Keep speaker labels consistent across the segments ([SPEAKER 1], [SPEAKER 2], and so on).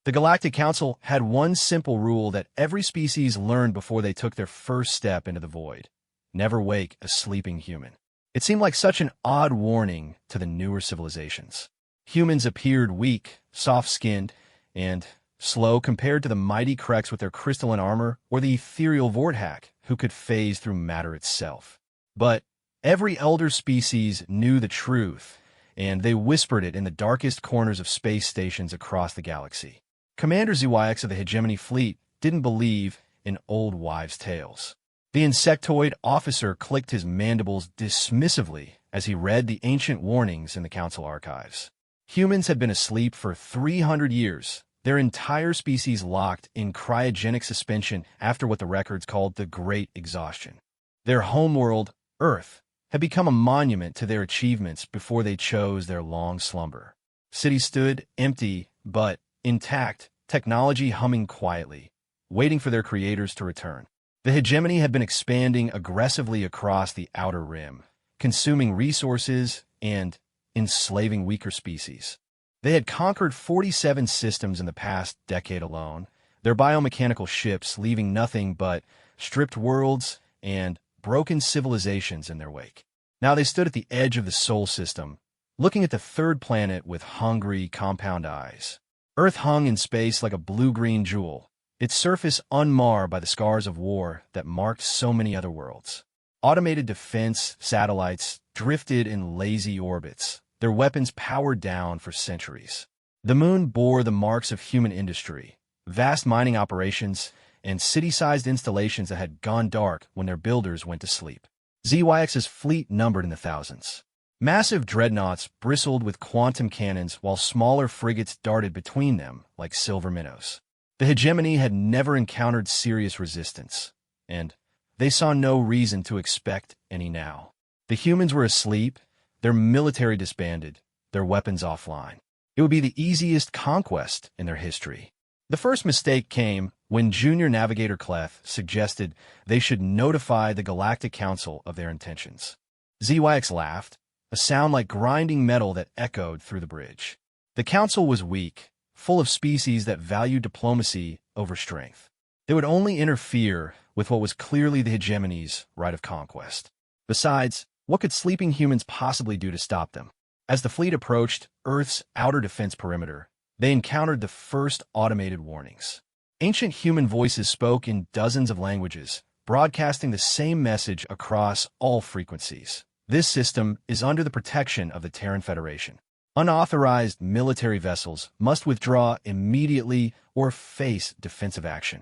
[SPEAKER 1] The Galactic Council had one simple rule that every species learned before they took their first step into the void: never wake a sleeping human. It seemed like such an odd warning to the newer civilizations. Humans appeared weak, soft-skinned, and slow compared to the mighty Kreks with their crystalline armor or the ethereal Vorthak who could phase through matter itself. But every elder species knew the truth, and they whispered it in the darkest corners of space stations across the galaxy. Commander ZYX of the Hegemony Fleet didn't believe in old wives' tales. The insectoid officer clicked his mandibles dismissively as he read the ancient warnings in the Council archives. Humans had been asleep for 300 years, their entire species locked in cryogenic suspension after what the records called the Great Exhaustion. Their homeworld, Earth, had become a monument to their achievements before they chose their long slumber. Cities stood empty, but intact, technology humming quietly, waiting for their creators to return. The hegemony had been expanding aggressively across the outer rim, consuming resources and enslaving weaker species. They had conquered 47 systems in the past decade alone, their biomechanical ships leaving nothing but stripped worlds and broken civilizations in their wake. Now they stood at the edge of the Sol system, looking at the third planet with hungry, compound eyes. Earth hung in space like a blue-green jewel, its surface unmarred by the scars of war that marked so many other worlds. Automated defense satellites drifted in lazy orbits, their weapons powered down for centuries. The moon bore the marks of human industry, vast mining operations, and city-sized installations that had gone dark when their builders went to sleep. ZYX's fleet numbered in the thousands. Massive dreadnoughts bristled with quantum cannons while smaller frigates darted between them like silver minnows. The hegemony had never encountered serious resistance, and they saw no reason to expect any now. The humans were asleep, their military disbanded, their weapons offline. It would be the easiest conquest in their history. The first mistake came when Junior Navigator Clef suggested they should notify the Galactic Council of their intentions. ZYX laughed, a sound like grinding metal that echoed through the bridge. The Council was weak, full of species that valued diplomacy over strength. They would only interfere with what was clearly the hegemony's right of conquest. Besides, what could sleeping humans possibly do to stop them? As the fleet approached Earth's outer defense perimeter, they encountered the first automated warnings. Ancient human voices spoke in dozens of languages, broadcasting the same message across all frequencies. This system is under the protection of the Terran Federation. Unauthorized military vessels must withdraw immediately or face defensive action.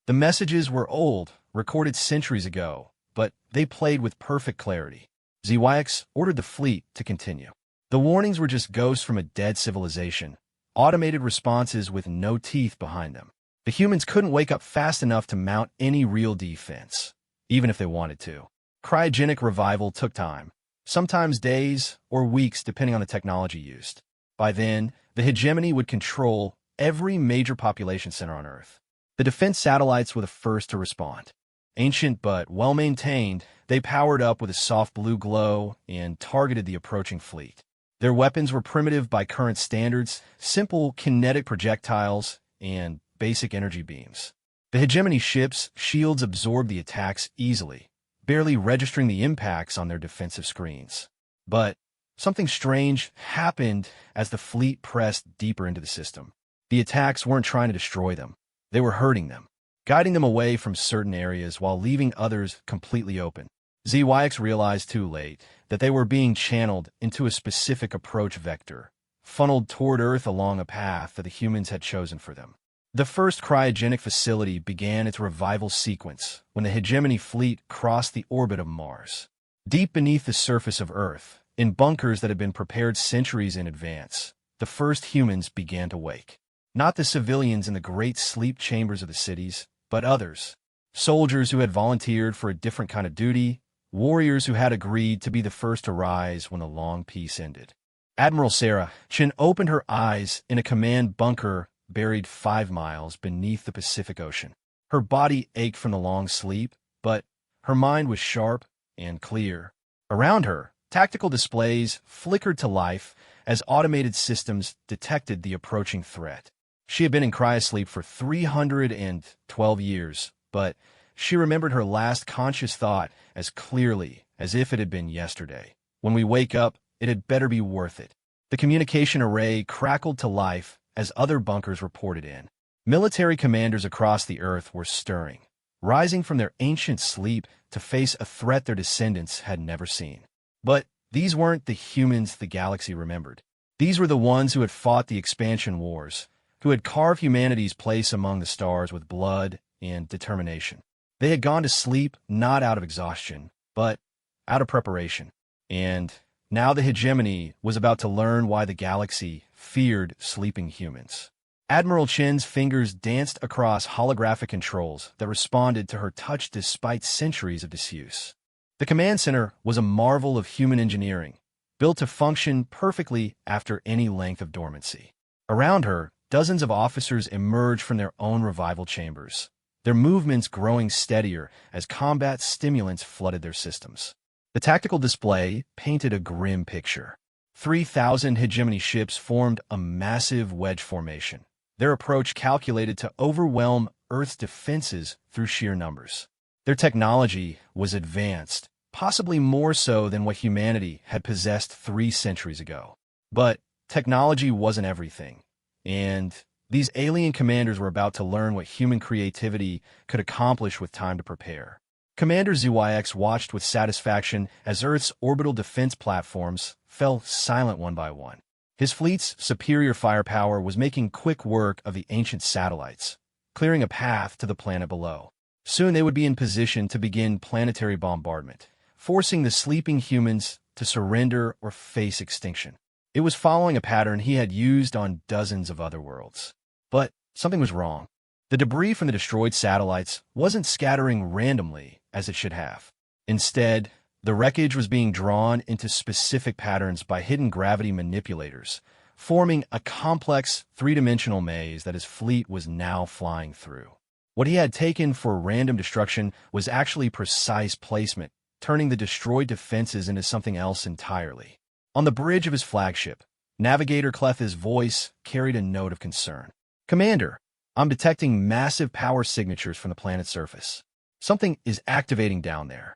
[SPEAKER 1] The messages were old, recorded centuries ago, but they played with perfect clarity. ZYX ordered the fleet to continue. The warnings were just ghosts from a dead civilization, automated responses with no teeth behind them. The humans couldn't wake up fast enough to mount any real defense, even if they wanted to. Cryogenic revival took time, sometimes days or weeks depending on the technology used. By then, the hegemony would control every major population center on Earth. The defense satellites were the first to respond. Ancient but well-maintained, they powered up with a soft blue glow and targeted the approaching fleet. Their weapons were primitive by current standards, simple kinetic projectiles and basic energy beams. The hegemony ships' shields absorbed the attacks easily, barely registering the impacts on their defensive screens. But something strange happened as the fleet pressed deeper into the system. The attacks weren't trying to destroy them. They were hurting them, guiding them away from certain areas while leaving others completely open. ZYX realized too late that they were being channeled into a specific approach vector, funneled toward Earth along a path that the humans had chosen for them. The first cryogenic facility began its revival sequence when the hegemony fleet crossed the orbit of Mars. Deep beneath the surface of Earth, in bunkers that had been prepared centuries in advance, the first humans began to wake. Not the civilians in the great sleep chambers of the cities, but others. Soldiers who had volunteered for a different kind of duty, warriors who had agreed to be the first to rise when the long peace ended. Admiral Sarah Chin opened her eyes in a command bunker buried 5 miles beneath the Pacific Ocean. Her body ached from the long sleep, but her mind was sharp and clear. Around her, tactical displays flickered to life as automated systems detected the approaching threat. She had been in cryosleep for 312 years, but she remembered her last conscious thought as clearly as if it had been yesterday. When we wake up, it had better be worth it. The communication array crackled to life as other bunkers reported in. Military commanders across the earth were stirring, rising from their ancient sleep to face a threat their descendants had never seen. But these weren't the humans the galaxy remembered. These were the ones who had fought the expansion wars, who had carved humanity's place among the stars with blood and determination. They had gone to sleep not out of exhaustion, but out of preparation. And now the hegemony was about to learn why the galaxy feared sleeping humans. Admiral Chen's fingers danced across holographic controls that responded to her touch despite centuries of disuse. The command center was a marvel of human engineering, built to function perfectly after any length of dormancy. Around her, dozens of officers emerged from their own revival chambers, their movements growing steadier as combat stimulants flooded their systems. The tactical display painted a grim picture. 3,000 hegemony ships formed a massive wedge formation, their approach calculated to overwhelm Earth's defenses through sheer numbers. Their technology was advanced, possibly more so than what humanity had possessed 3 centuries ago. But technology wasn't everything, and these alien commanders were about to learn what human creativity could accomplish with time to prepare. Commander ZYX watched with satisfaction as Earth's orbital defense platforms fell silent one by one. His fleet's superior firepower was making quick work of the ancient satellites, clearing a path to the planet below. Soon they would be in position to begin planetary bombardment, forcing the sleeping humans to surrender or face extinction. It was following a pattern he had used on dozens of other worlds. But something was wrong. The debris from the destroyed satellites wasn't scattering randomly as it should have. Instead, the wreckage was being drawn into specific patterns by hidden gravity manipulators, forming a complex three-dimensional maze that his fleet was now flying through. What he had taken for random destruction was actually precise placement, turning the destroyed defenses into something else entirely. On the bridge of his flagship, Navigator Cletha's voice carried a note of concern. "Commander, I'm detecting massive power signatures from the planet's surface. Something is activating down there."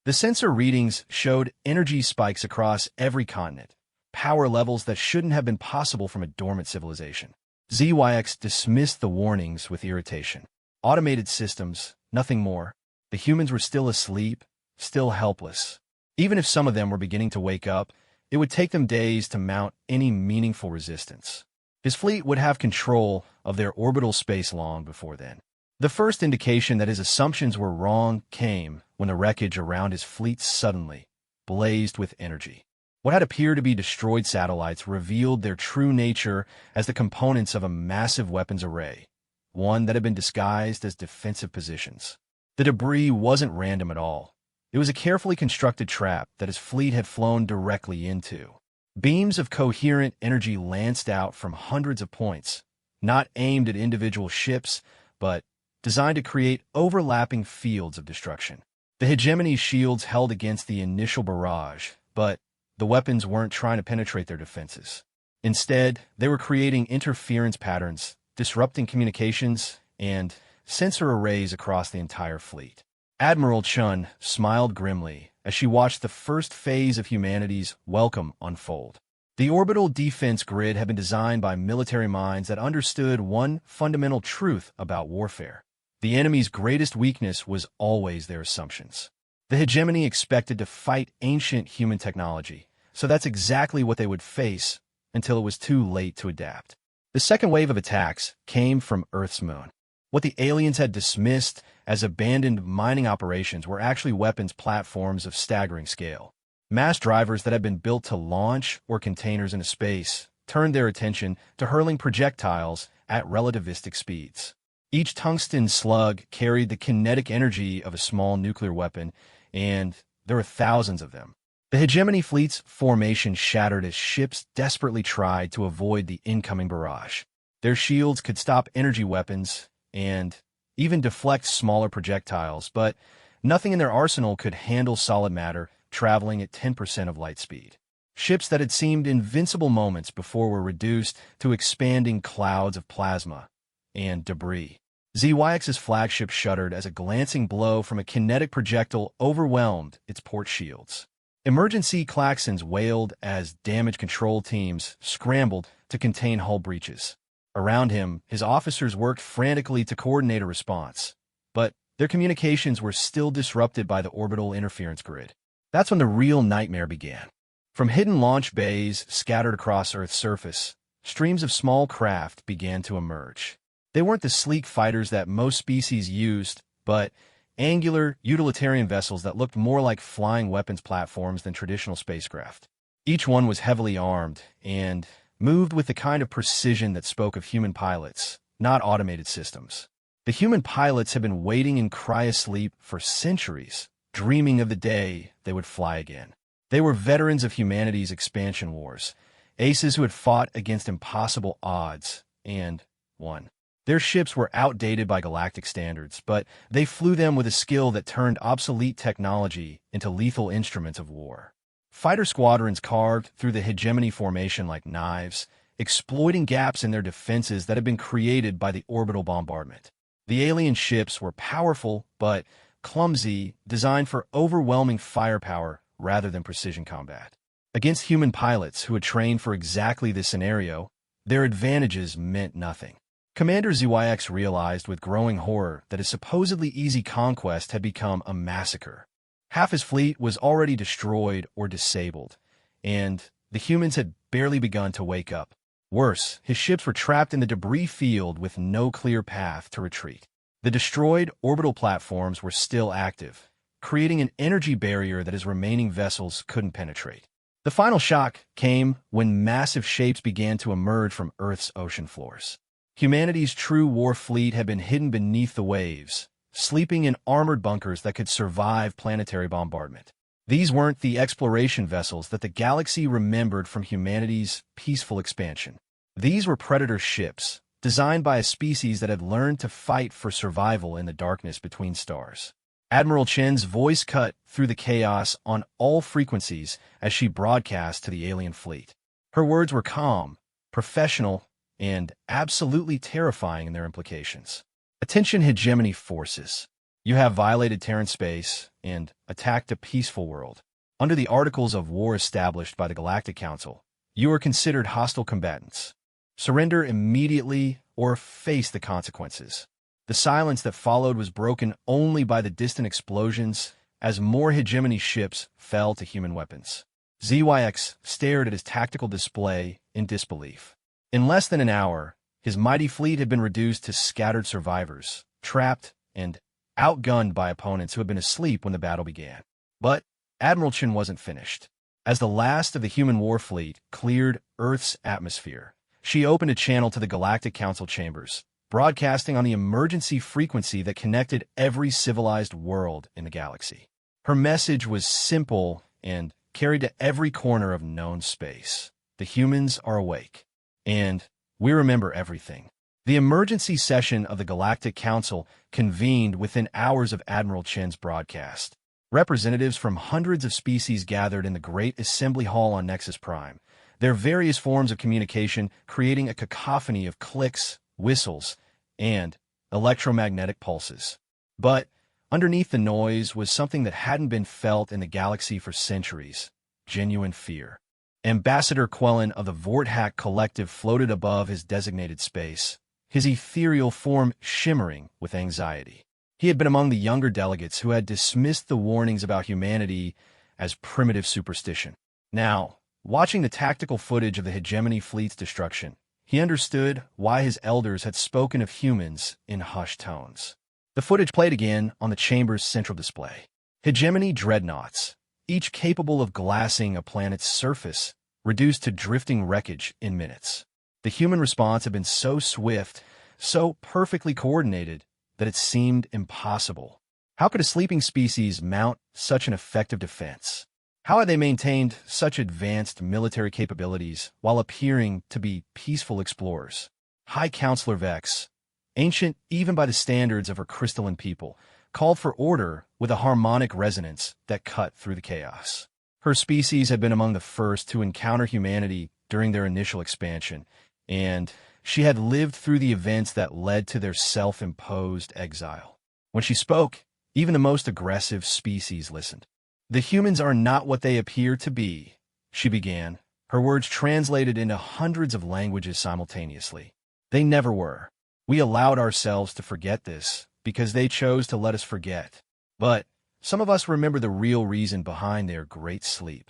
[SPEAKER 1] The sensor readings showed energy spikes across every continent, power levels that shouldn't have been possible from a dormant civilization. ZYX dismissed the warnings with irritation. Automated systems, nothing more. The humans were still asleep, still helpless. Even if some of them were beginning to wake up, it would take them days to mount any meaningful resistance. His fleet would have control of their orbital space long before then. The first indication that his assumptions were wrong came when the wreckage around his fleet suddenly blazed with energy. What had appeared to be destroyed satellites revealed their true nature as the components of a massive weapons array, one that had been disguised as defensive positions. The debris wasn't random at all. It was a carefully constructed trap that his fleet had flown directly into. Beams of coherent energy lanced out from hundreds of points, not aimed at individual ships, but designed to create overlapping fields of destruction. The hegemony shields held against the initial barrage, but the weapons weren't trying to penetrate their defenses. Instead, they were creating interference patterns, disrupting communications, and sensor arrays across the entire fleet. Admiral Chun smiled grimly as she watched the first phase of humanity's welcome unfold. The orbital defense grid had been designed by military minds that understood one fundamental truth about warfare. The enemy's greatest weakness was always their assumptions. The hegemony expected to fight ancient human technology, so that's exactly what they would face until it was too late to adapt. The second wave of attacks came from Earth's moon. What the aliens had dismissed as abandoned mining operations were actually weapons platforms of staggering scale. Mass drivers that had been built to launch or containers into space turned their attention to hurling projectiles at relativistic speeds. Each tungsten slug carried the kinetic energy of a small nuclear weapon, and there were thousands of them. The hegemony fleet's formation shattered as ships desperately tried to avoid the incoming barrage. Their shields could stop energy weapons and even deflect smaller projectiles, but nothing in their arsenal could handle solid matter traveling at 10% of light speed. Ships that had seemed invincible moments before were reduced to expanding clouds of plasma and debris. ZYX's flagship shuddered as a glancing blow from a kinetic projectile overwhelmed its port shields. Emergency klaxons wailed as damage control teams scrambled to contain hull breaches. Around him, his officers worked frantically to coordinate a response, but their communications were still disrupted by the orbital interference grid. That's when the real nightmare began. From hidden launch bays scattered across Earth's surface, streams of small craft began to emerge. They weren't the sleek fighters that most species used, but angular, utilitarian vessels that looked more like flying weapons platforms than traditional spacecraft. Each one was heavily armed and moved with the kind of precision that spoke of human pilots, not automated systems. The human pilots had been waiting in cryosleep for centuries, dreaming of the day they would fly again. They were veterans of humanity's expansion wars, aces who had fought against impossible odds and won. Their ships were outdated by galactic standards, but they flew them with a skill that turned obsolete technology into lethal instruments of war. Fighter squadrons carved through the hegemony formation like knives, exploiting gaps in their defenses that had been created by the orbital bombardment. The alien ships were powerful but clumsy, designed for overwhelming firepower rather than precision combat. Against human pilots who had trained for exactly this scenario, their advantages meant nothing. Commander ZYX realized with growing horror that his supposedly easy conquest had become a massacre. Half his fleet was already destroyed or disabled, and the humans had barely begun to wake up. Worse, his ships were trapped in the debris field with no clear path to retreat. The destroyed orbital platforms were still active, creating an energy barrier that his remaining vessels couldn't penetrate. The final shock came when massive shapes began to emerge from Earth's ocean floors. Humanity's true war fleet had been hidden beneath the waves, sleeping in armored bunkers that could survive planetary bombardment. These weren't the exploration vessels that the galaxy remembered from humanity's peaceful expansion. These were predator ships, designed by a species that had learned to fight for survival in the darkness between stars. Admiral Chen's voice cut through the chaos on all frequencies as she broadcast to the alien fleet. Her words were calm, professional, and absolutely terrifying in their implications. Attention hegemony forces. You have violated Terran space and attacked a peaceful world. Under the Articles of War established by the Galactic Council, you are considered hostile combatants. Surrender immediately or face the consequences. The silence that followed was broken only by the distant explosions as more hegemony ships fell to human weapons. ZYX stared at his tactical display in disbelief. In less than an hour, his mighty fleet had been reduced to scattered survivors, trapped and outgunned by opponents who had been asleep when the battle began. But Admiral Chen wasn't finished. As the last of the human war fleet cleared Earth's atmosphere, she opened a channel to the Galactic Council chambers, broadcasting on the emergency frequency that connected every civilized world in the galaxy. Her message was simple and carried to every corner of known space. The humans are awake, and we remember everything. The emergency session of the Galactic Council convened within hours of Admiral Chen's broadcast. Representatives from hundreds of species gathered in the Great Assembly Hall on Nexus Prime, their various forms of communication creating a cacophony of clicks, whistles, and electromagnetic pulses. But underneath the noise was something that hadn't been felt in the galaxy for centuries: genuine fear. Ambassador Quellen of the Vorthack Collective floated above his designated space, his ethereal form shimmering with anxiety. He had been among the younger delegates who had dismissed the warnings about humanity as primitive superstition. Now, watching the tactical footage of the hegemony fleet's destruction, he understood why his elders had spoken of humans in hushed tones. The footage played again on the chamber's central display. Hegemony dreadnoughts, each capable of glassing a planet's surface, reduced to drifting wreckage in minutes. The human response had been so swift, so perfectly coordinated, that it seemed impossible. How could a sleeping species mount such an effective defense? How had they maintained such advanced military capabilities while appearing to be peaceful explorers? High Counselor Vex, ancient even by the standards of her crystalline people, called for order with a harmonic resonance that cut through the chaos. Her species had been among the first to encounter humanity during their initial expansion, and she had lived through the events that led to their self-imposed exile. When she spoke, even the most aggressive species listened. "The humans are not what they appear to be," she began, her words translated into hundreds of languages simultaneously. "They never were. We allowed ourselves to forget this because they chose to let us forget. But some of us remember the real reason behind their great sleep."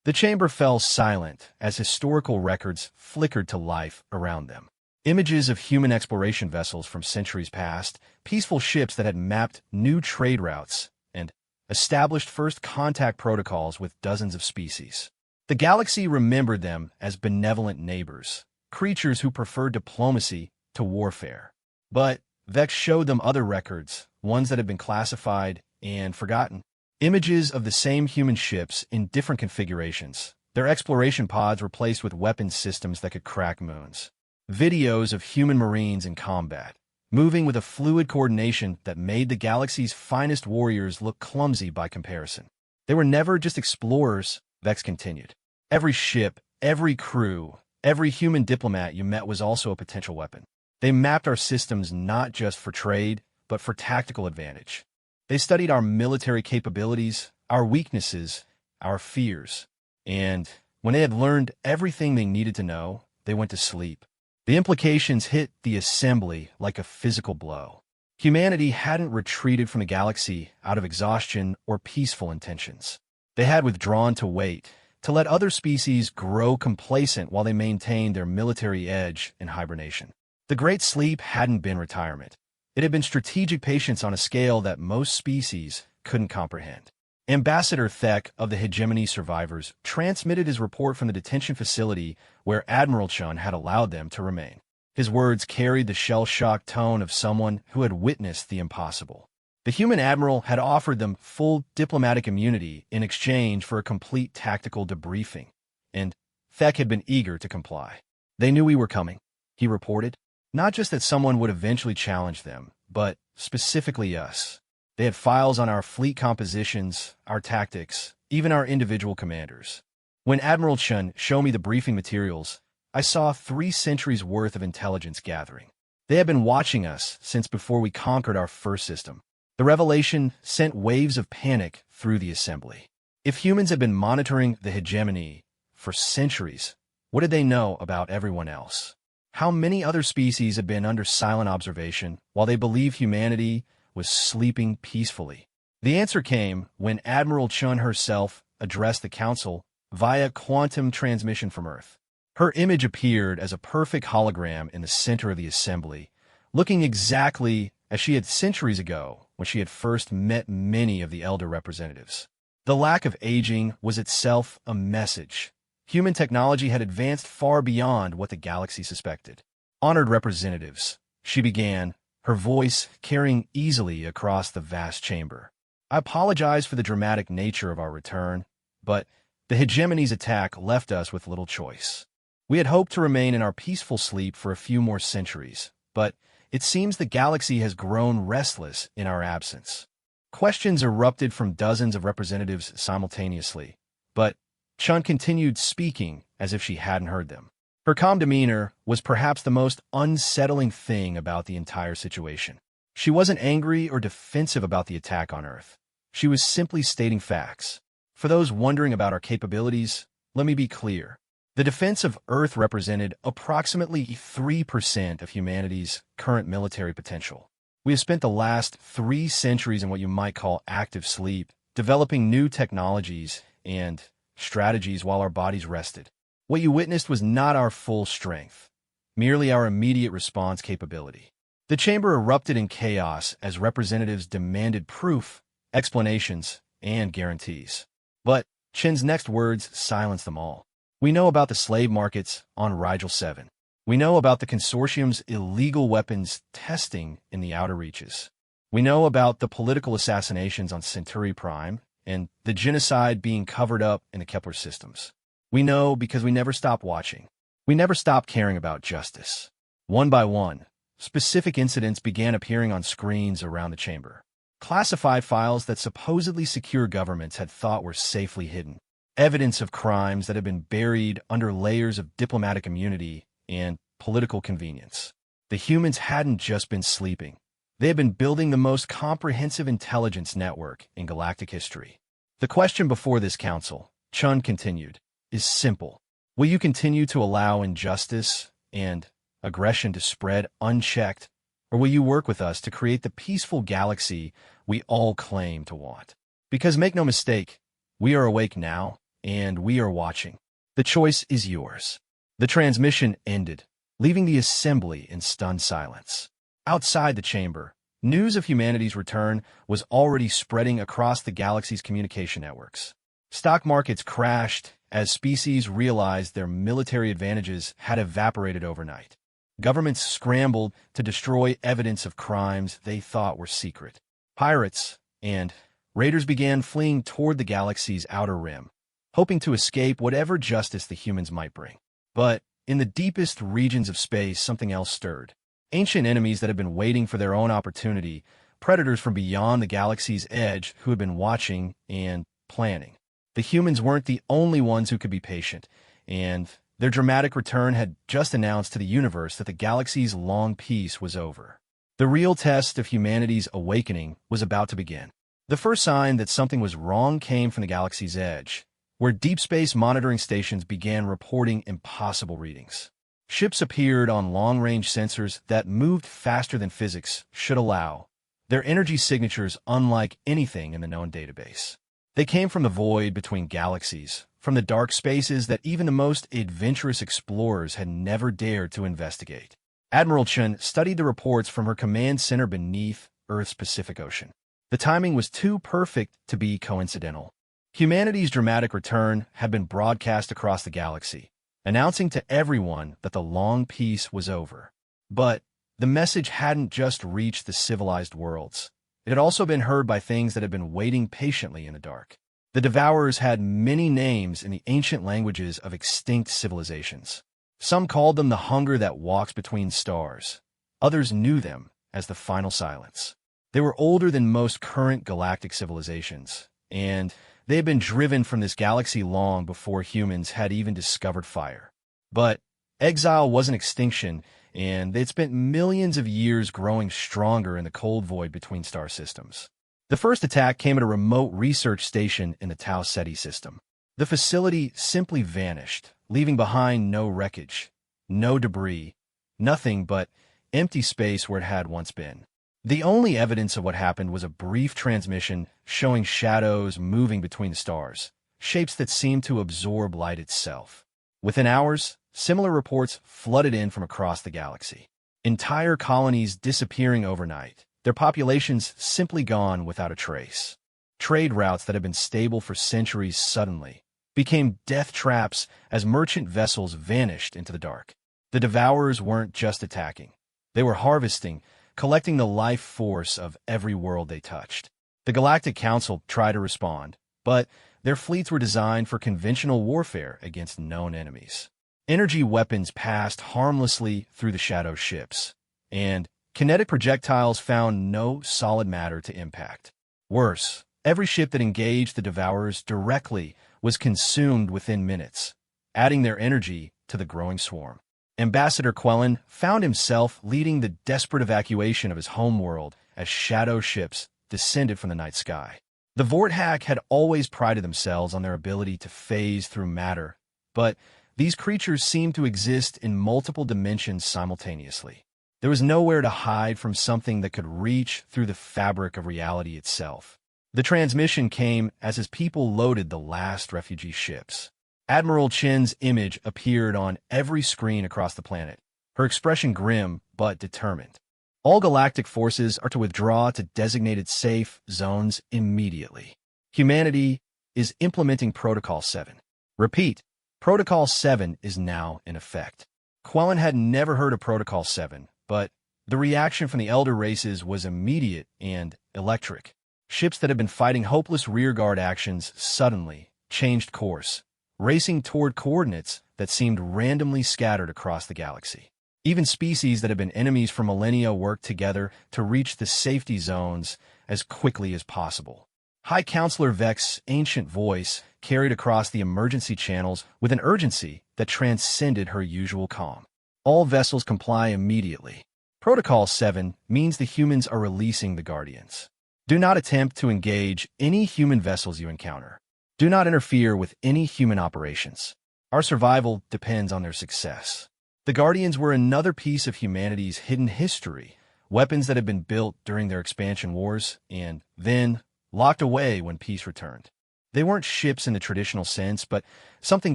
[SPEAKER 1] The chamber fell silent as historical records flickered to life around them. Images of human exploration vessels from centuries past, peaceful ships that had mapped new trade routes, and established first contact protocols with dozens of species. The galaxy remembered them as benevolent neighbors, creatures who preferred diplomacy to warfare. But Vex showed them other records, ones that had been classified and forgotten. Images of the same human ships in different configurations, their exploration pods replaced with weapons systems that could crack moons. Videos of human marines in combat, moving with a fluid coordination that made the galaxy's finest warriors look clumsy by comparison. They were never just explorers, Vex continued. Every ship, every crew, every human diplomat you met was also a potential weapon. They mapped our systems not just for trade, but for tactical advantage. They studied our military capabilities, our weaknesses, our fears. And when they had learned everything they needed to know, they went to sleep. The implications hit the assembly like a physical blow. Humanity hadn't retreated from the galaxy out of exhaustion or peaceful intentions. They had withdrawn to wait, to let other species grow complacent while they maintained their military edge in hibernation. The Great Sleep hadn't been retirement. It had been strategic patience on a scale that most species couldn't comprehend. Ambassador Thek of the Hegemony survivors transmitted his report from the detention facility where Admiral Chun had allowed them to remain. His words carried the shell-shocked tone of someone who had witnessed the impossible. The human admiral had offered them full diplomatic immunity in exchange for a complete tactical debriefing, and Thek had been eager to comply. "They knew we were coming," he reported. "Not just that someone would eventually challenge them, but specifically us. They had files on our fleet compositions, our tactics, even our individual commanders. When Admiral Chun showed me the briefing materials, I saw 3 centuries worth of intelligence gathering. They had been watching us since before we conquered our first system." The revelation sent waves of panic through the assembly. If humans had been monitoring the hegemony for centuries, what did they know about everyone else? How many other species had been under silent observation while they believed humanity was sleeping peacefully? The answer came when Admiral Chun herself addressed the Council via quantum transmission from Earth. Her image appeared as a perfect hologram in the center of the assembly, looking exactly as she had centuries ago when she had first met many of the elder representatives. The lack of aging was itself a message. Human technology had advanced far beyond what the galaxy suspected. "Honored representatives," she began, her voice carrying easily across the vast chamber. "I apologize for the dramatic nature of our return, but the hegemony's attack left us with little choice. We had hoped to remain in our peaceful sleep for a few more centuries, but it seems the galaxy has grown restless in our absence." Questions erupted from dozens of representatives simultaneously, but Chun continued speaking as if she hadn't heard them. Her calm demeanor was perhaps the most unsettling thing about the entire situation. She wasn't angry or defensive about the attack on Earth. She was simply stating facts. "For those wondering about our capabilities, let me be clear. The defense of Earth represented approximately 3% of humanity's current military potential. We have spent the last 3 centuries in what you might call active sleep, developing new technologies and strategies while our bodies rested. What you witnessed was not our full strength, merely our immediate response capability." The chamber erupted in chaos as representatives demanded proof, explanations, and guarantees. But Chen's next words silenced them all. "We know about the slave markets on Rigel 7. We know about the consortium's illegal weapons testing in the outer reaches. We know about the political assassinations on Centauri Prime and the genocide being covered up in the Kepler systems. We know because we never stopped watching. We never stopped caring about justice." One by one, specific incidents began appearing on screens around the chamber. Classified files that supposedly secure governments had thought were safely hidden. evidence of crimes that had been buried under layers of diplomatic immunity and political convenience. The humans hadn't just been sleeping. They had been building the most comprehensive intelligence network in galactic history. The question before this council, Chun continued, is simple. Will you continue to allow injustice and aggression to spread unchecked, or will you work with us to create the peaceful galaxy we all claim to want? Because make no mistake, we are awake now, and we are watching. The choice is yours. The transmission ended, leaving the assembly in stunned silence. Outside the chamber, news of humanity's return was already spreading across the galaxy's communication networks. Stock markets crashed as species realized their military advantages had evaporated overnight. Governments scrambled to destroy evidence of crimes they thought were secret. Pirates and raiders began fleeing toward the galaxy's outer rim, hoping to escape whatever justice the humans might bring. But in the deepest regions of space, something else stirred. Ancient enemies that had been waiting for their own opportunity, predators from beyond the galaxy's edge who had been watching and planning. The humans weren't the only ones who could be patient, and their dramatic return had just announced to the universe that the galaxy's long peace was over. The real test of humanity's awakening was about to begin. The first sign that something was wrong came from the galaxy's edge, where deep space monitoring stations began reporting impossible readings. Ships appeared on long-range sensors that moved faster than physics should allow, their energy signatures unlike anything in the known database. They came from the void between galaxies, from the dark spaces that even the most adventurous explorers had never dared to investigate. Admiral Chun studied the reports from her command center beneath Earth's Pacific Ocean. The timing was too perfect to be coincidental. Humanity's dramatic return had been broadcast across the galaxy, announcing to everyone that the long peace was over. But the message hadn't just reached the civilized worlds. It had also been heard by things that had been waiting patiently in the dark. The Devourers had many names in the ancient languages of extinct civilizations. Some called them the hunger that walks between stars. Others knew them as the final silence. They were older than most current galactic civilizations, and they had been driven from this galaxy long before humans had even discovered fire. But exile wasn't extinction, and they'd spent millions of years growing stronger in the cold void between star systems. The first attack came at a remote research station in the Tau Ceti system. The facility simply vanished, leaving behind no wreckage, no debris, nothing but empty space where it had once been. The only evidence of what happened was a brief transmission showing shadows moving between the stars, shapes that seemed to absorb light itself. Within hours, similar reports flooded in from across the galaxy. Entire colonies disappearing overnight, their populations simply gone without a trace. Trade routes that had been stable for centuries suddenly became death traps as merchant vessels vanished into the dark. The Devourers weren't just attacking. They were harvesting, collecting the life force of every world they touched. The Galactic Council tried to respond, but their fleets were designed for conventional warfare against known enemies. Energy weapons passed harmlessly through the shadow ships, and kinetic projectiles found no solid matter to impact. Worse, every ship that engaged the Devourers directly was consumed within minutes, adding their energy to the growing swarm. Ambassador Quellen found himself leading the desperate evacuation of his homeworld as shadow ships descended from the night sky. The Vorthak had always prided themselves on their ability to phase through matter, but these creatures seemed to exist in multiple dimensions simultaneously. There was nowhere to hide from something that could reach through the fabric of reality itself. The transmission came as his people loaded the last refugee ships. Admiral Chen's image appeared on every screen across the planet, her expression grim but determined. All galactic forces are to withdraw to designated safe zones immediately. Humanity is implementing Protocol 7. Repeat, Protocol 7 is now in effect. Quellen had never heard of Protocol 7, but the reaction from the elder races was immediate and electric. Ships that had been fighting hopeless rearguard actions suddenly changed course, racing toward coordinates that seemed randomly scattered across the galaxy. Even species that had been enemies for millennia worked together to reach the safety zones as quickly as possible. High Counselor Vex's ancient voice carried across the emergency channels with an urgency that transcended her usual calm. All vessels comply immediately. Protocol 7 means the humans are releasing the Guardians. Do not attempt to engage any human vessels you encounter. Do not interfere with any human operations. Our survival depends on their success. The Guardians were another piece of humanity's hidden history, weapons that had been built during their expansion wars and then locked away when peace returned. They weren't ships in the traditional sense, but something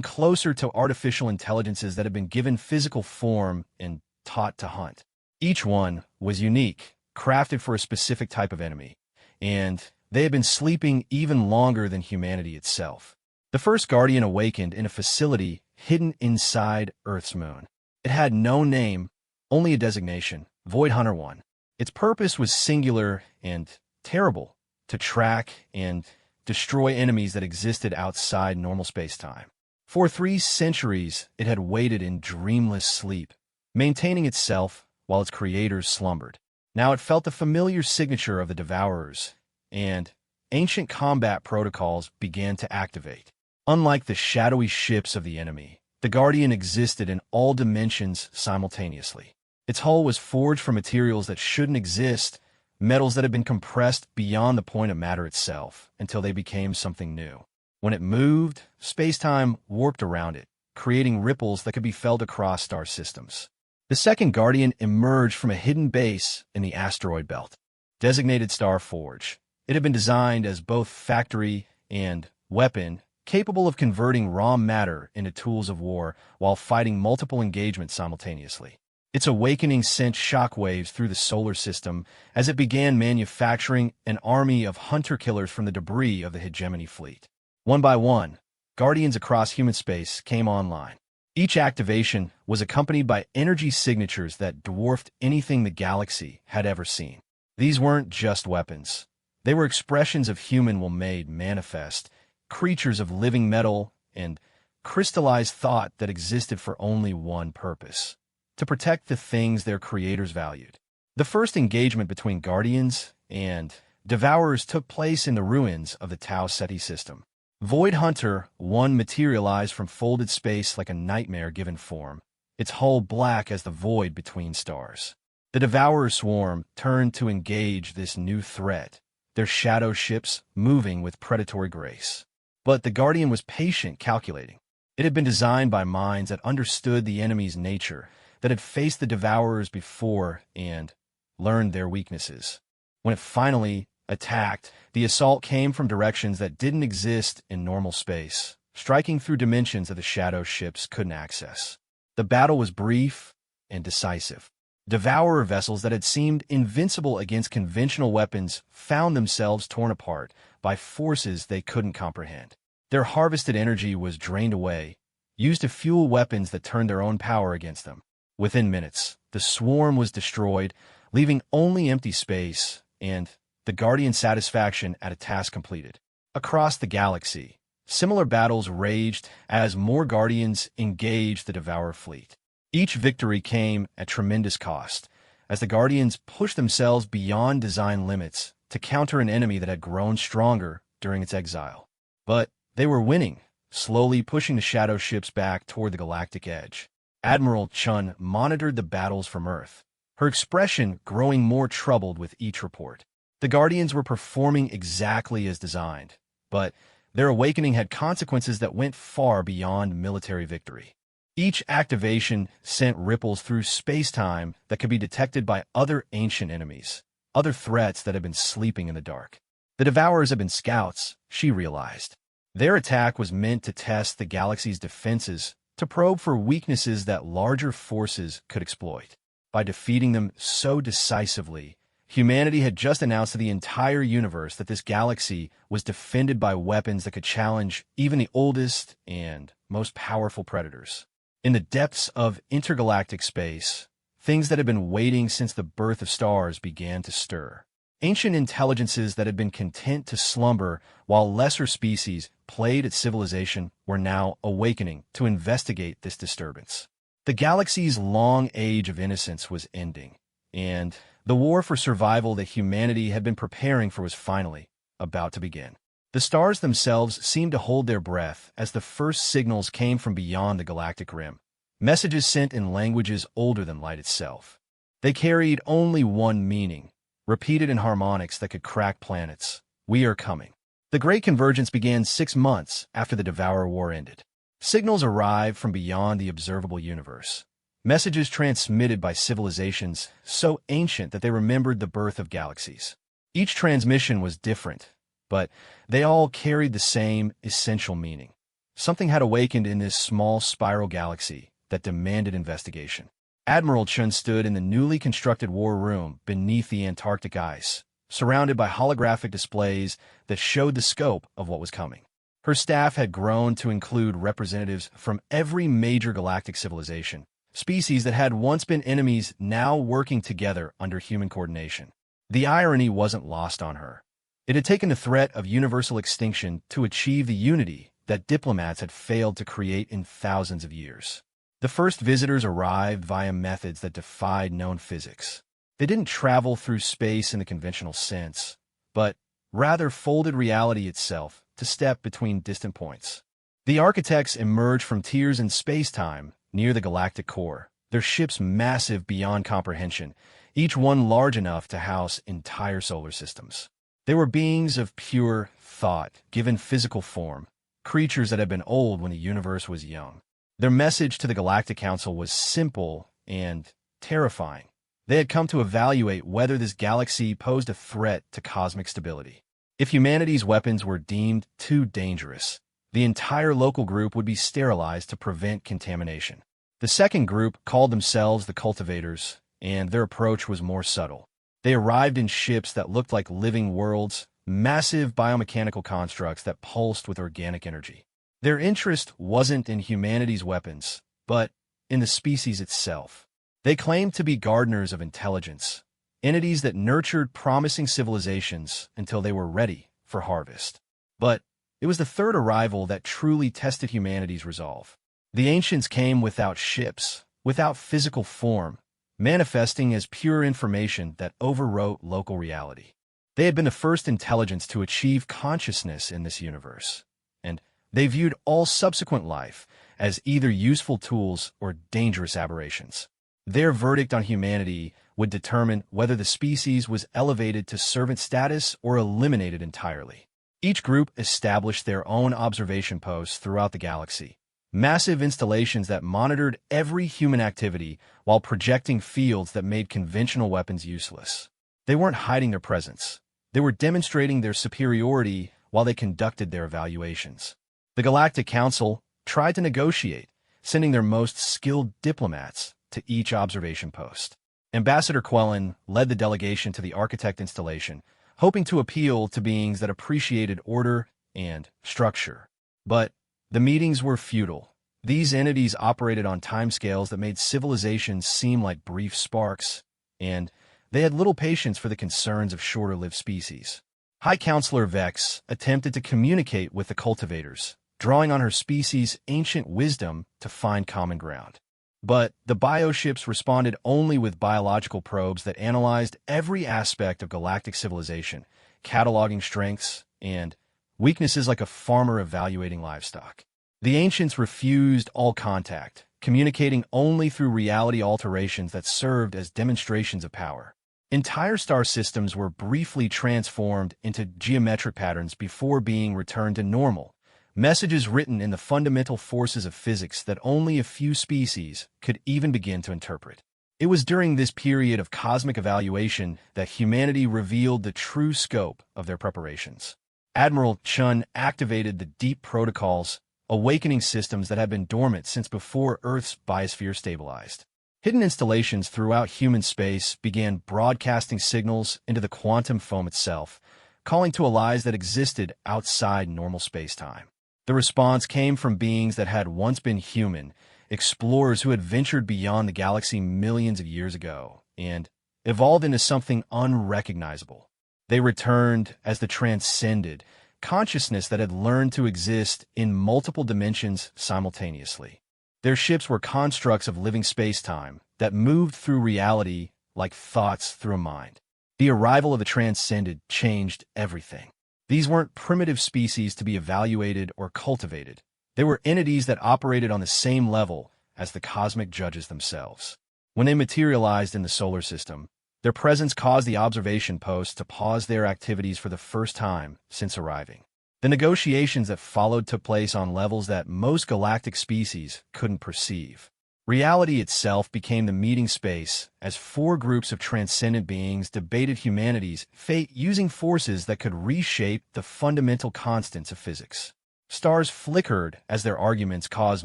[SPEAKER 1] closer to artificial intelligences that had been given physical form and taught to hunt. Each one was unique, crafted for a specific type of enemy, and they had been sleeping even longer than humanity itself. The first Guardian awakened in a facility hidden inside Earth's moon. It had no name, only a designation, Void Hunter 1. Its purpose was singular and terrible, to track and destroy enemies that existed outside normal space-time. For 3 centuries, it had waited in dreamless sleep, maintaining itself while its creators slumbered. Now it felt the familiar signature of the Devourers, and ancient combat protocols began to activate. Unlike the shadowy ships of the enemy, the Guardian existed in all dimensions simultaneously. Its hull was forged from materials that shouldn't exist, metals that had been compressed beyond the point of matter itself until they became something new. When it moved, space-time warped around it, creating ripples that could be felt across star systems. The second Guardian emerged from a hidden base in the asteroid belt, designated Star Forge. It had been designed as both factory and weapon, capable of converting raw matter into tools of war while fighting multiple engagements simultaneously. Its awakening sent shockwaves through the solar system as it began manufacturing an army of hunter-killers from the debris of the hegemony fleet. One by one, Guardians across human space came online. Each activation was accompanied by energy signatures that dwarfed anything the galaxy had ever seen. These weren't just weapons. They were expressions of human will-made manifest, creatures of living metal and crystallized thought that existed for only one purpose: to protect the things their creators valued. The first engagement between Guardians and Devourers took place in the ruins of the Tau Ceti system. Void Hunter 1 materialized from folded space like a nightmare-given form, its hull black as the void between stars. The Devourer swarm turned to engage this new threat, their shadow ships moving with predatory grace. But the Guardian was patient, calculating. It had been designed by minds that understood the enemy's nature, that had faced the Devourers before and learned their weaknesses. When it finally attacked, the assault came from directions that didn't exist in normal space, striking through dimensions that the shadow ships couldn't access. The battle was brief and decisive. Devourer vessels that had seemed invincible against conventional weapons found themselves torn apart by forces they couldn't comprehend. Their harvested energy was drained away, used to fuel weapons that turned their own power against them. Within minutes, the swarm was destroyed, leaving only empty space and the Guardian's satisfaction at a task completed. Across the galaxy, similar battles raged as more Guardians engaged the Devourer fleet. Each victory came at tremendous cost, as the Guardians pushed themselves beyond design limits to counter an enemy that had grown stronger during its exile. But they were winning, slowly pushing the shadow ships back toward the galactic edge. Admiral Chun monitored the battles from Earth, her expression growing more troubled with each report. The Guardians were performing exactly as designed, but their awakening had consequences that went far beyond military victory. Each activation sent ripples through space-time that could be detected by other ancient enemies, other threats that had been sleeping in the dark. The Devourers had been scouts, she realized. Their attack was meant to test the galaxy's defenses, to probe for weaknesses that larger forces could exploit. By defeating them so decisively, humanity had just announced to the entire universe that this galaxy was defended by weapons that could challenge even the oldest and most powerful predators. In the depths of intergalactic space, things that had been waiting since the birth of stars began to stir. Ancient intelligences that had been content to slumber while lesser species played at civilization were now awakening to investigate this disturbance. The galaxy's long age of innocence was ending, and the war for survival that humanity had been preparing for was finally about to begin. The stars themselves seemed to hold their breath as the first signals came from beyond the galactic rim, messages sent in languages older than light itself. They carried only one meaning, repeated in harmonics that could crack planets. We are coming. The Great Convergence began 6 months after the Devourer War ended. Signals arrived from beyond the observable universe. Messages transmitted by civilizations so ancient that they remembered the birth of galaxies. Each transmission was different, but they all carried the same essential meaning. Something had awakened in this small spiral galaxy that demanded investigation. Admiral Chun stood in the newly constructed war room beneath the Antarctic ice, surrounded by holographic displays that showed the scope of what was coming. Her staff had grown to include representatives from every major galactic civilization, species that had once been enemies now working together under human coordination. The irony wasn't lost on her. It had taken the threat of universal extinction to achieve the unity that diplomats had failed to create in thousands of years. The first visitors arrived via methods that defied known physics. They didn't travel through space in the conventional sense, but rather folded reality itself to step between distant points. The architects emerged from tiers in space-time near the galactic core, their ships massive beyond comprehension, each one large enough to house entire solar systems. They were beings of pure thought, given physical form, creatures that had been old when the universe was young. Their message to the Galactic Council was simple and terrifying. They had come to evaluate whether this galaxy posed a threat to cosmic stability. If humanity's weapons were deemed too dangerous, the entire local group would be sterilized to prevent contamination. The second group called themselves the Cultivators, and their approach was more subtle. They arrived in ships that looked like living worlds, massive biomechanical constructs that pulsed with organic energy. Their interest wasn't in humanity's weapons, but in the species itself. They claimed to be gardeners of intelligence, entities that nurtured promising civilizations until they were ready for harvest. But it was the third arrival that truly tested humanity's resolve. The ancients came without ships, without physical form, manifesting as pure information that overwrote local reality. They had been the first intelligence to achieve consciousness in this universe, and they viewed all subsequent life as either useful tools or dangerous aberrations. Their verdict on humanity would determine whether the species was elevated to servant status or eliminated entirely. Each group established their own observation posts throughout the galaxy, massive installations that monitored every human activity while projecting fields that made conventional weapons useless. They weren't hiding their presence. They were demonstrating their superiority while they conducted their evaluations. The Galactic Council tried to negotiate, sending their most skilled diplomats to each observation post. Ambassador Quellen led the delegation to the Architect installation, hoping to appeal to beings that appreciated order and structure. But the meetings were futile. These entities operated on timescales that made civilizations seem like brief sparks, and they had little patience for the concerns of shorter-lived species. High Counselor Vex attempted to communicate with the cultivators, drawing on her species' ancient wisdom to find common ground. But the bioships responded only with biological probes that analyzed every aspect of galactic civilization, cataloging strengths and weaknesses like a farmer evaluating livestock. The ancients refused all contact, communicating only through reality alterations that served as demonstrations of power. Entire star systems were briefly transformed into geometric patterns before being returned to normal, messages written in the fundamental forces of physics that only a few species could even begin to interpret. It was during this period of cosmic evaluation that humanity revealed the true scope of their preparations. Admiral Chun activated the deep protocols, awakening systems that had been dormant since before Earth's biosphere stabilized. Hidden installations throughout human space began broadcasting signals into the quantum foam itself, calling to allies that existed outside normal space-time. The response came from beings that had once been human, explorers who had ventured beyond the galaxy millions of years ago, and evolved into something unrecognizable. They returned as the transcended, consciousness that had learned to exist in multiple dimensions simultaneously. Their ships were constructs of living space-time that moved through reality like thoughts through a mind. The arrival of the transcended changed everything. These weren't primitive species to be evaluated or cultivated. They were entities that operated on the same level as the cosmic judges themselves. When they materialized in the solar system, their presence caused the observation posts to pause their activities for the first time since arriving. The negotiations that followed took place on levels that most galactic species couldn't perceive. Reality itself became the meeting space as four groups of transcendent beings debated humanity's fate using forces that could reshape the fundamental constants of physics. Stars flickered as their arguments caused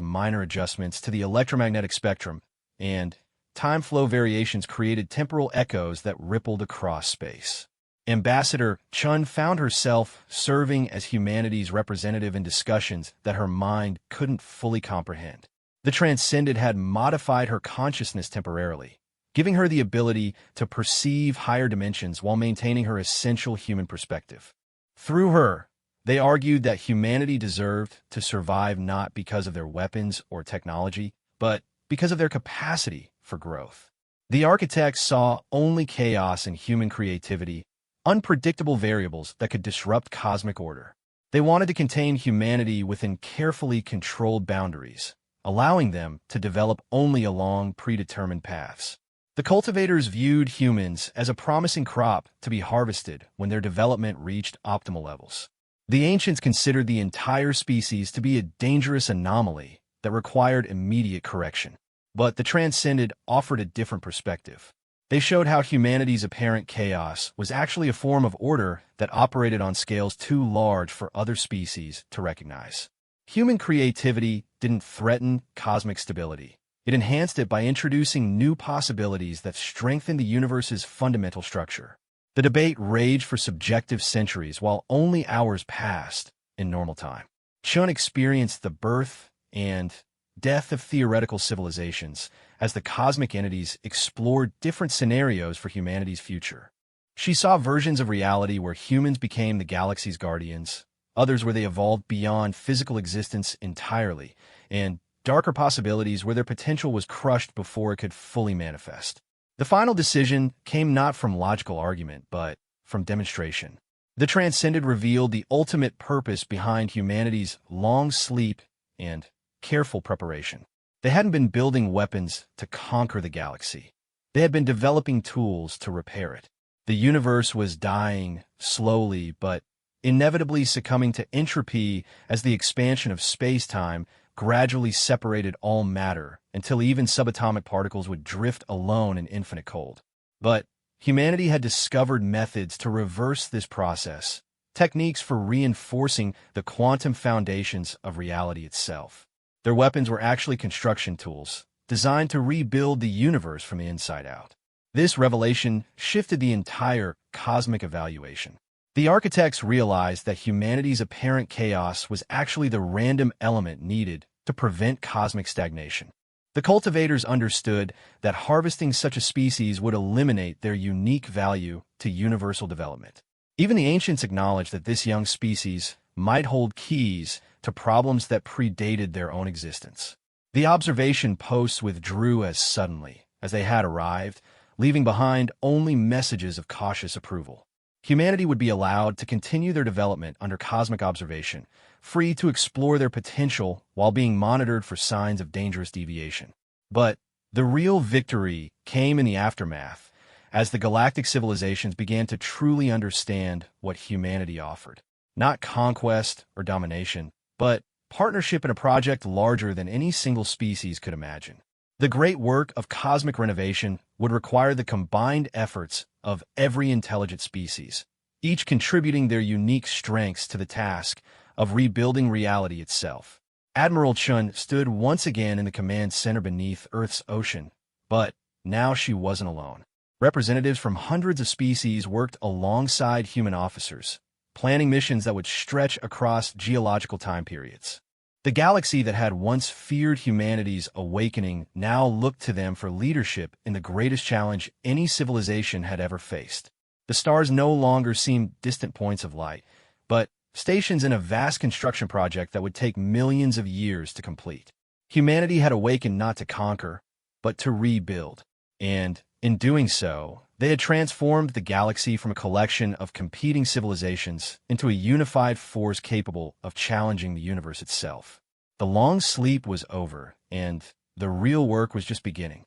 [SPEAKER 1] minor adjustments to the electromagnetic spectrum, and time flow variations created temporal echoes that rippled across space. Ambassador Chun found herself serving as humanity's representative in discussions that her mind couldn't fully comprehend. The transcendent had modified her consciousness temporarily, giving her the ability to perceive higher dimensions while maintaining her essential human perspective. Through her, they argued that humanity deserved to survive not because of their weapons or technology, but because of their capacity for growth. The architects saw only chaos in human creativity, unpredictable variables that could disrupt cosmic order. They wanted to contain humanity within carefully controlled boundaries, allowing them to develop only along predetermined paths. The cultivators viewed humans as a promising crop to be harvested when their development reached optimal levels. The ancients considered the entire species to be a dangerous anomaly that required immediate correction. But the transcended offered a different perspective. They showed how humanity's apparent chaos was actually a form of order that operated on scales too large for other species to recognize. Human creativity didn't threaten cosmic stability. It enhanced it by introducing new possibilities that strengthened the universe's fundamental structure. The debate raged for subjective centuries while only hours passed in normal time. Chun experienced the birth and death of theoretical civilizations as the cosmic entities explored different scenarios for humanity's future. She saw versions of reality where humans became the galaxy's guardians, others where they evolved beyond physical existence entirely, and darker possibilities where their potential was crushed before it could fully manifest. The final decision came not from logical argument, but from demonstration. The transcended revealed the ultimate purpose behind humanity's long sleep and careful preparation. They hadn't been building weapons to conquer the galaxy. They had been developing tools to repair it. The universe was dying slowly, but inevitably succumbing to entropy as the expansion of space-time gradually separated all matter until even subatomic particles would drift alone in infinite cold. But humanity had discovered methods to reverse this process, techniques for reinforcing the quantum foundations of reality itself. Their weapons were actually construction tools, designed to rebuild the universe from the inside out. This revelation shifted the entire cosmic evaluation. The architects realized that humanity's apparent chaos was actually the random element needed to prevent cosmic stagnation. The cultivators understood that harvesting such a species would eliminate their unique value to universal development. Even the ancients acknowledged that this young species might hold keys to problems that predated their own existence. The observation posts withdrew as suddenly as they had arrived, leaving behind only messages of cautious approval. Humanity would be allowed to continue their development under cosmic observation, free to explore their potential while being monitored for signs of dangerous deviation. But the real victory came in the aftermath, as the galactic civilizations began to truly understand what humanity offered. Not conquest or domination, but partnership in a project larger than any single species could imagine. The great work of cosmic renovation would require the combined efforts of every intelligent species, each contributing their unique strengths to the task of rebuilding reality itself. Admiral Chun stood once again in the command center beneath Earth's ocean, but now she wasn't alone. Representatives from hundreds of species worked alongside human officers, planning missions that would stretch across geological time periods. The galaxy that had once feared humanity's awakening now looked to them for leadership in the greatest challenge any civilization had ever faced. The stars no longer seemed distant points of light, but stations in a vast construction project that would take millions of years to complete. Humanity had awakened not to conquer, but to rebuild. And in doing so, They had transformed the galaxy from a collection of competing civilizations into a unified force capable of challenging the universe itself. The long sleep was over, and the real work was just beginning.